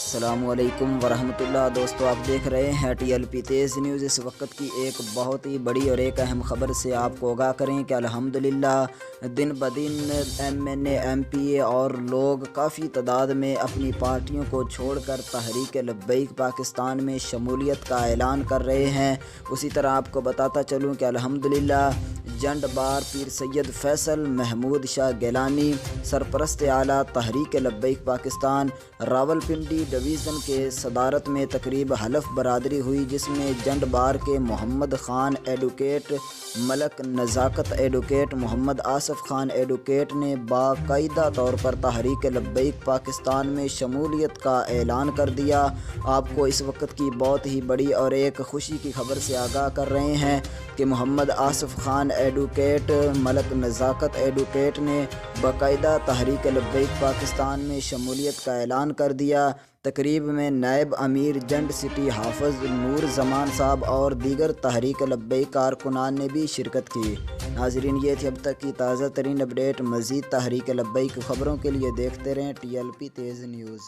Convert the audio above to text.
السلام علیکم ورحمۃ اللہ۔ دوستو، آپ دیکھ رہے ہیں TLP تیز نیوز۔ اس وقت کی ایک بہت ہی بڑی اور ایک اہم خبر سے آپ کو آگاہ کریں کہ الحمدللہ دن بدن MNA MPA اور لوگ کافی تعداد میں اپنی پارٹیوں کو چھوڑ کر تحریک لبیک پاکستان میں شمولیت کا اعلان کر رہے ہیں۔ اسی طرح آپ کو بتاتا چلوں کہ الحمدللہ جنڈ بار پیر سید فیصل محمود شاہ گیلانی سرپرست اعلیٰ تحریک لبیک پاکستان راولپنڈی ڈویژن کے صدارت میں تقریب حلف برادری ہوئی، جس میں جنڈ بار کے محمد خان ایڈوکیٹ، ملک نزاکت ایڈوکیٹ، محمد آصف خان ایڈوکیٹ نے باقاعدہ طور پر تحریک لبیک پاکستان میں شمولیت کا اعلان کر دیا۔ آپ کو اس وقت کی بہت ہی بڑی اور ایک خوشی کی خبر سے آگاہ کر رہے ہیں کہ محمد آصف خان ایڈوکیٹ، ملک نزاکت ایڈوکیٹ نے باقاعدہ تحریک لبیک پاکستان میں شمولیت کا اعلان کر دیا۔ تقریب میں نائب امیر جنڈ سٹی حافظ نور زمان صاحب اور دیگر تحریک لبیک کارکنان نے بھی شرکت کی۔ ناظرین، یہ تھی اب تک کی تازہ ترین اپڈیٹ۔ مزید تحریک لبیک خبروں کے لیے دیکھتے رہیں TLP تیز نیوز۔